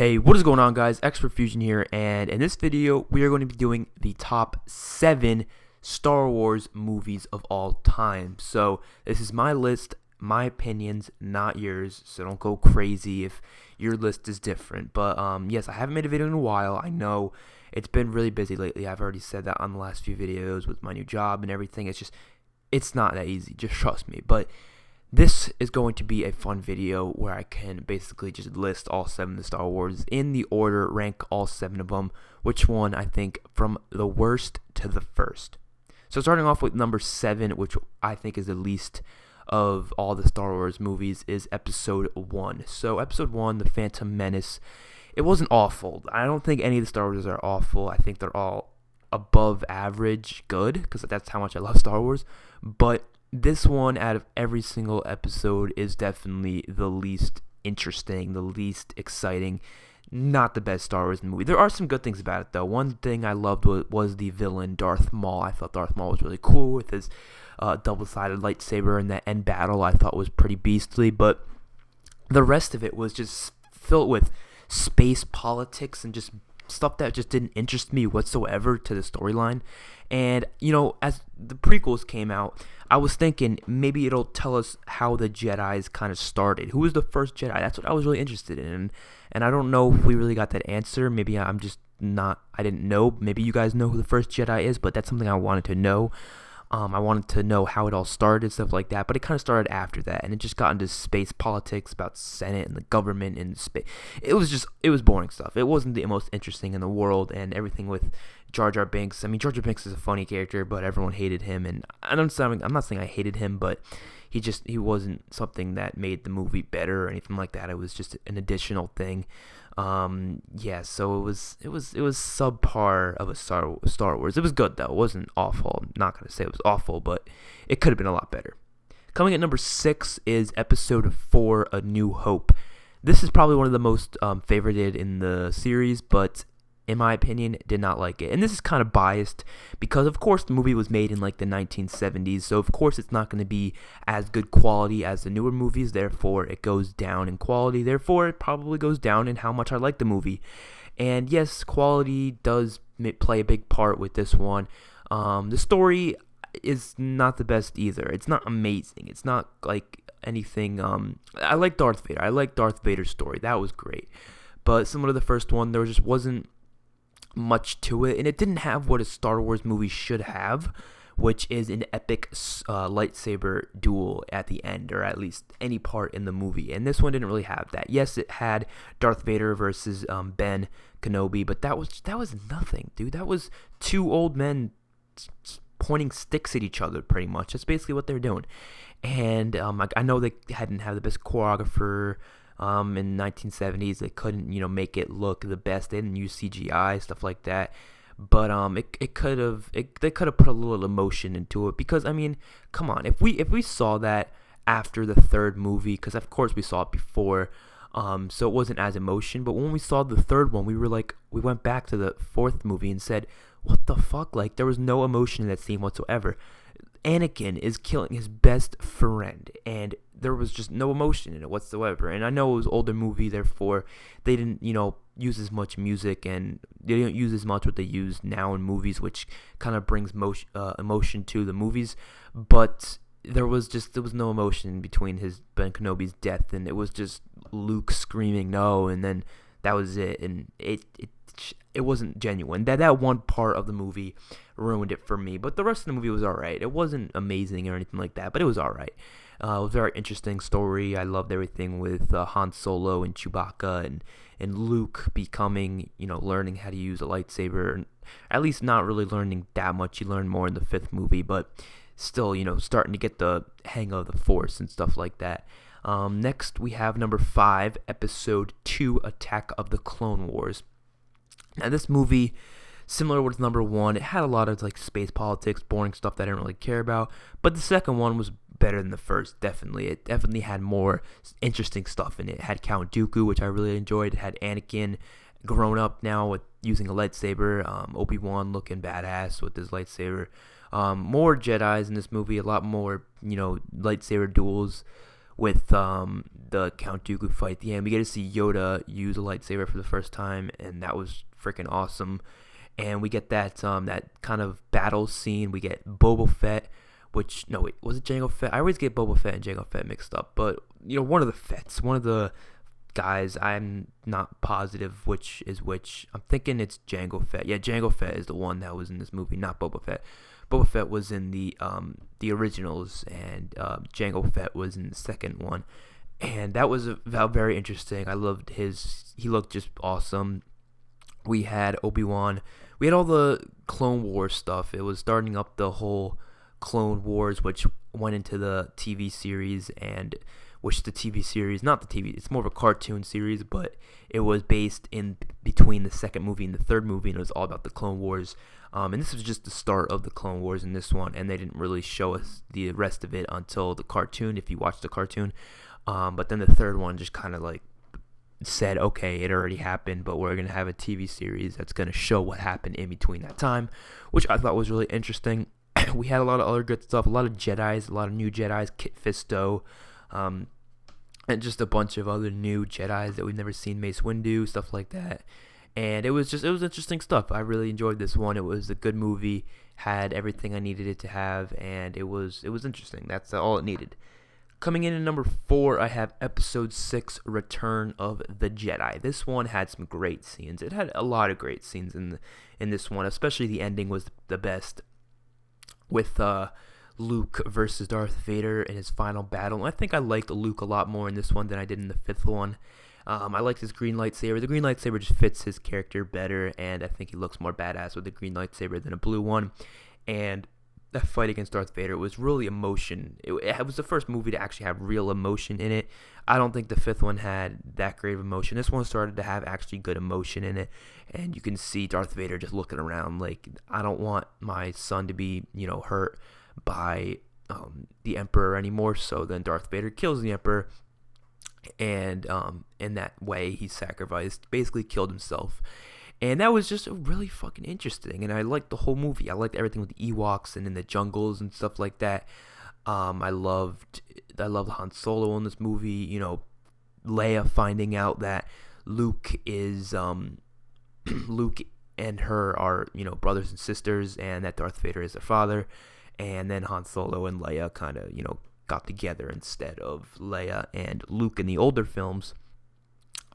Hey, what is going on, guys? Xpertfusion here, and in this video we are going to be doing the top 7 Star Wars movies of all time. So this is my list, my opinions, not yours, so don't go crazy if your list is different. But yes, I haven't made a video in a while. I know it's been really busy lately. I've already said that on the last few videos with my new job and everything. It's not that easy, just trust me. But this is going to be a fun video where I can basically just list all 7 of the Star Wars in the order, rank all 7 of them, which one I think from the worst to the first. So starting off with number 7, which I think is the least of all the Star Wars movies, is Episode 1. So Episode 1, The Phantom Menace, it wasn't awful. I don't think any of the Star Wars are awful. I think they're all above average good, because that's how much I love Star Wars. But this one, out of every single episode, is definitely the least interesting, the least exciting, not the best Star Wars movie. There are some good things about it, though. One thing I loved was the villain, Darth Maul. I thought Darth Maul was really cool with his double-sided lightsaber, and that end battle I thought was pretty beastly, but the rest of it was just filled with space politics and just stuff that just didn't interest me whatsoever to the storyline. And, as the prequels came out, I was thinking maybe it'll tell us how the Jedis kind of started. Who was the first Jedi? That's what I was really interested in. And I don't know if we really got that answer. Maybe I didn't know. Maybe you guys know who the first Jedi is, but that's something I wanted to know. I wanted to know how it all started, stuff like that, but it kind of started after that, and it just got into space politics about Senate and the government and space. It was boring stuff. It wasn't the most interesting in the world, and everything with Jar Jar Binks. I mean, Jar Jar Binks is a funny character, but everyone hated him, and I'm not saying I hated him, but he wasn't something that made the movie better or anything like that. It was just an additional thing. So it was subpar of a Star Wars. It was good, though. It wasn't awful. I'm not gonna say it was awful, but it could have been a lot better. Coming at number 6 is Episode 4, A New Hope. This is probably one of the most favorited in the series, but in my opinion, did not like it. And this is kind of biased because, of course, the movie was made in like the 1970s, so of course it's not going to be as good quality as the newer movies, therefore it goes down in quality, therefore it probably goes down in how much I like the movie. And yes, quality does play a big part with this one. The story is not the best either. It's not amazing. It's not like anything. I like Darth Vader. I like Darth Vader's story. That was great. But similar to the first one, there just wasn't much to it, and it didn't have what a Star Wars movie should have, which is an epic lightsaber duel at the end, or at least any part in the movie. And this one didn't really have that. Yes, it had Darth Vader versus Ben Kenobi, but that was nothing, dude. That was two old men pointing sticks at each other, pretty much. That's basically what they were doing. And I know they hadn't had the best choreographer. In the 1970s, they couldn't, make it look the best. They didn't use CGI, stuff like that. But they could have put a little emotion into it, because I mean, come on, if we saw that after the third movie, because of course we saw it before, so it wasn't as emotion. But when we saw the third one, we went back to the fourth movie and said, what the fuck? Like, there was no emotion in that scene whatsoever. Anakin is killing his best friend, and there was just no emotion in it whatsoever. And I know it was an older movie, therefore they didn't, use as much music, and they didn't use as much what they use now in movies, which kind of brings emotion to the movies. But there was no emotion between Ben Kenobi's death, and it was just Luke screaming no, and then that was it. And it wasn't genuine. That one part of the movie ruined it for me, but the rest of the movie was alright. It wasn't amazing or anything like that, but it was alright. It was a very interesting story. I loved everything with Han Solo and Chewbacca and Luke becoming, learning how to use a lightsaber, and at least not really learning that much. You learn more in the 5th movie, but still, starting to get the hang of the Force and stuff like that. Next, we have number 5, Episode 2, Attack of the Clone Wars. Now, this movie, similar with number 1, it had a lot of like space politics, boring stuff that I didn't really care about. But the second one was better than the first, definitely. It definitely had more interesting stuff in it. It had Count Dooku, which I really enjoyed. It had Anakin grown up now with using a lightsaber. Obi-Wan looking badass with his lightsaber. More Jedis in this movie, a lot more, lightsaber duels, with the Count Dooku fight at the end. We get to see Yoda use a lightsaber for the first time, and that was freaking awesome. And we get that that kind of battle scene. We get Boba Fett, which, no, wait, was it Jango Fett? I always get Boba Fett and Jango Fett mixed up, but one of the Fetts, one of the guys. I'm not positive which is which. I'm thinking it's Jango Fett. Yeah, Jango Fett is the one that was in this movie, not Boba Fett. Boba Fett was in the originals, and Jango Fett was in the second one, and that was very interesting. I loved he looked just awesome. We had Obi-Wan. We had all the Clone Wars stuff. It was starting up the whole Clone Wars, which went into the TV series, and which the TV series, not the TV, it's more of a cartoon series, but it was based in between the second movie and the third movie, and it was all about the Clone Wars. And this was just the start of the Clone Wars in this one, and they didn't really show us the rest of it until the cartoon, if you watch the cartoon. But then the third one just kind of like said, okay, it already happened, but we're going to have a TV series that's going to show what happened in between that time, which I thought was really interesting. We had a lot of other good stuff, a lot of Jedis, a lot of new Jedis, Kit Fisto, and just a bunch of other new Jedis that we've never seen, Mace Windu, stuff like that. And it was interesting stuff. I really enjoyed this one. It was a good movie, had everything I needed it to have, and it was interesting. That's all it needed. Coming in at number 4, I have Episode 6, Return of the Jedi. This one had some great scenes. It had a lot of great scenes in this one, especially the ending was the best, with Luke versus Darth Vader in his final battle. I think I liked Luke a lot more in this one than I did in the 5th one. I liked his green lightsaber. The green lightsaber just fits his character better, and I think he looks more badass with the green lightsaber than a blue one. And that fight against Darth Vader was really emotion. It was the first movie to actually have real emotion in it. I don't think the 5th one had that great of emotion. This one started to have actually good emotion in it, and you can see Darth Vader just looking around like, I don't want my son to be, hurt by the Emperor anymore. So then Darth Vader kills the Emperor, and in that way he basically killed himself. And that was just really fucking interesting, and I liked the whole movie. I liked everything with the Ewoks and in the jungles and stuff like that. I loved Han Solo in this movie. Leia finding out that Luke and her are brothers and sisters, and that Darth Vader is their father. And then Han Solo and Leia kind of got together instead of Leia and Luke in the older films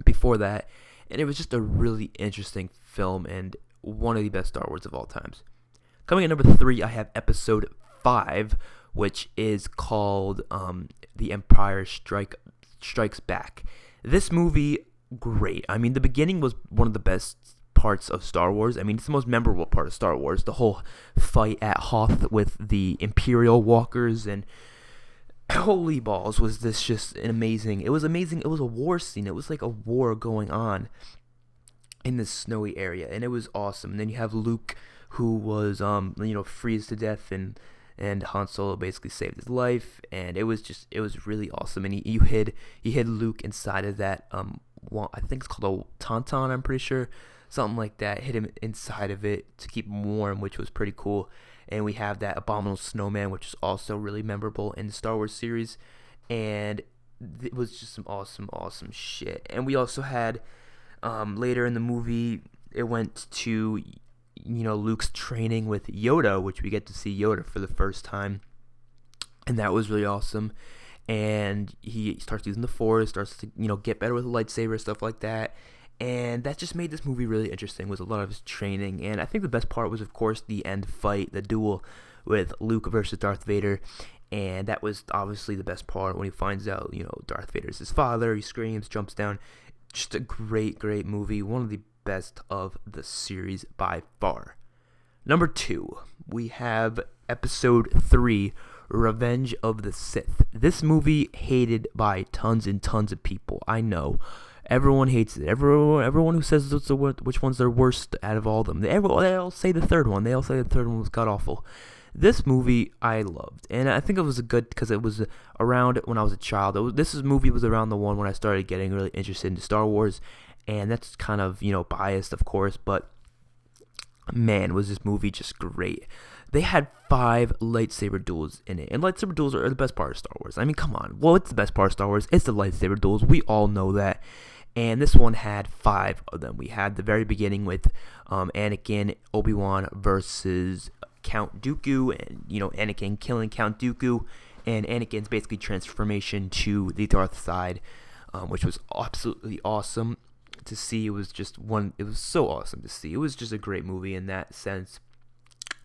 before that. And it was just a really interesting film and one of the best Star Wars of all times. Coming at number 3, I have Episode 5, which is called The Empire Strikes Back. This movie, great. I mean, the beginning was one of the best parts of Star Wars. I mean, it's the most memorable part of Star Wars. The whole fight at Hoth with the Imperial walkers, and holy balls, was this just amazing. It was amazing. It was a war scene. It was like a war going on in this snowy area, and it was awesome. And then you have Luke, who was freezed to death, and Han Solo basically saved his life, and it was really awesome. And he hid Luke inside of that I think it's called a tauntaun, I'm pretty sure, something like that. Hid him inside of it to keep him warm, which was pretty cool. And we have that abominable snowman, which is also really memorable in the Star Wars series. And it was just some awesome shit. And we also had, later in the movie, it went to, Luke's training with Yoda, which we get to see Yoda for the first time. And that was really awesome. And he starts using the Force, starts to, get better with the lightsaber, stuff like that. And that just made this movie really interesting, was a lot of his training. And I think the best part was, of course, the end fight, the duel with Luke versus Darth Vader. And that was obviously the best part when he finds out, Darth Vader's his father. He screams, jumps down. Just a great movie. One of the best of the series by far. Number 2, we have Episode 3, Revenge of the Sith. This movie hated by tons and tons of people. I know. Everyone hates it. Everyone who says which one's their worst out of all of them. They all say the third one. They all say the third one was god-awful. This movie I loved, and I think it was because it was around when I was a child. This movie was around the one when I started getting really interested in Star Wars, and that's kind of biased, of course, but man, was this movie just great. They had 5 lightsaber duels in it, and lightsaber duels are the best part of Star Wars. I mean, come on. Well, it's the best part of Star Wars. It's the lightsaber duels. We all know that. And this one had 5 of them. We had the very beginning with Anakin, Obi-Wan versus Count Dooku, and, Anakin killing Count Dooku, and Anakin's basically transformation to the Darth side, which was absolutely awesome to see. It was so awesome to see. It was just a great movie in that sense.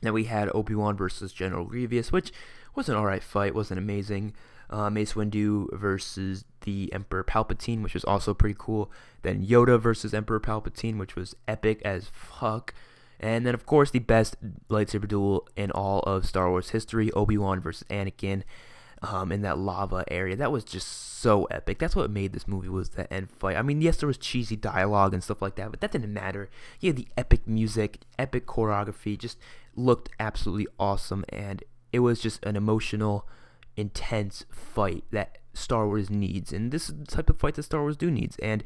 Then we had Obi-Wan versus General Grievous, which was an alright fight, wasn't amazing. Mace Windu versus the Emperor Palpatine, which was also pretty cool. Then Yoda versus Emperor Palpatine, which was epic as fuck. And then, of course, the best lightsaber duel in all of Star Wars history, Obi-Wan versus Anakin, in that lava area. That was just so epic. That's what made this movie, was that end fight. I mean, yes, there was cheesy dialogue and stuff like that, but that didn't matter. You had the epic music, epic choreography, just looked absolutely awesome, and it was just an emotional, intense fight that Star Wars needs, and this is the type of fight that Star Wars needs, and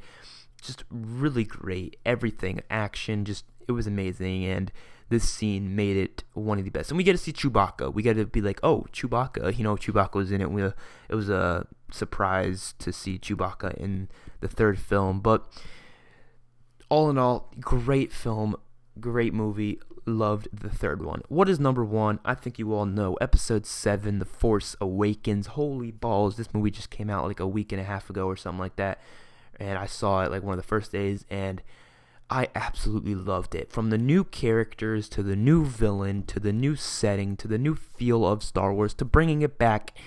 just really great. Everything, action, just, it was amazing, and this scene made it one of the best. And we get to see Chewbacca. We get to be like, oh, Chewbacca. Chewbacca was in it. It was a surprise to see Chewbacca in the 3rd film, but all in all, great film, great movie. Loved the 3rd one. What is number 1? I think you all know. Episode 7, The Force Awakens. Holy balls. This movie just came out like a week and a half ago or something like that. And I saw it like one of the first days, and I absolutely loved it. From the new characters, to the new villain, to the new setting, to the new feel of Star Wars, to bringing it back,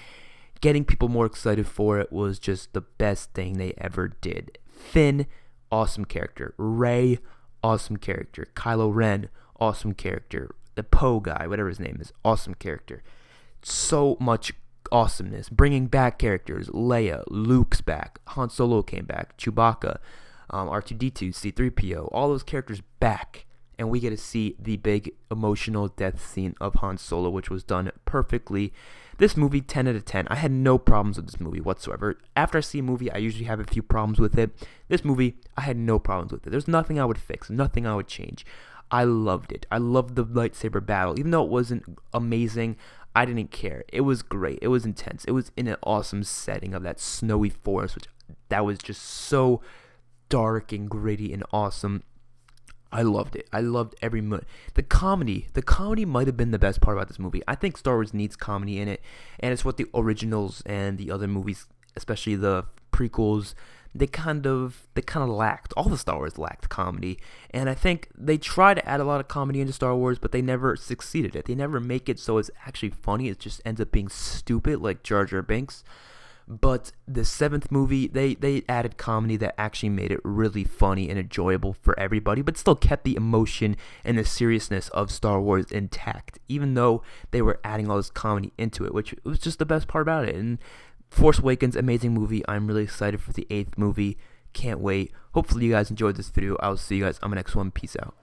getting people more excited for it, was just the best thing they ever did. Finn, awesome character. Rey, awesome character. Kylo Ren, awesome character. The Poe guy, whatever his name is, awesome character. So much awesomeness. Bringing back characters. Leia, Luke's back. Han Solo came back. Chewbacca, R2-D2, C-3PO, all those characters back. And we get to see the big emotional death scene of Han Solo, which was done perfectly. This movie, 10 out of 10. I had no problems with this movie whatsoever. After I see a movie, I usually have a few problems with it. This movie, I had no problems with it. There's nothing I would fix, nothing I would change. I loved it. I loved the lightsaber battle. Even though it wasn't amazing, I didn't care. It was great. It was intense. It was in an awesome setting of that snowy forest, that was just so dark and gritty and awesome. I loved it. I loved every minute. The comedy might have been the best part about this movie. I think Star Wars needs comedy in it, and it's what the originals and the other movies, especially the prequels, they kind of lacked. All the Star Wars lacked comedy, and I think they try to add a lot of comedy into Star Wars, but they never succeeded at it. They never make it so it's actually funny. It just ends up being stupid, like Jar Jar Binks. But the 7th movie, they added comedy that actually made it really funny and enjoyable for everybody, but still kept the emotion and the seriousness of Star Wars intact, even though they were adding all this comedy into it, which was just the best part about it. And Force Awakens, amazing movie. I'm really excited for the 8th movie. Can't wait. Hopefully you guys enjoyed this video. I'll see you guys on the next one. Peace out.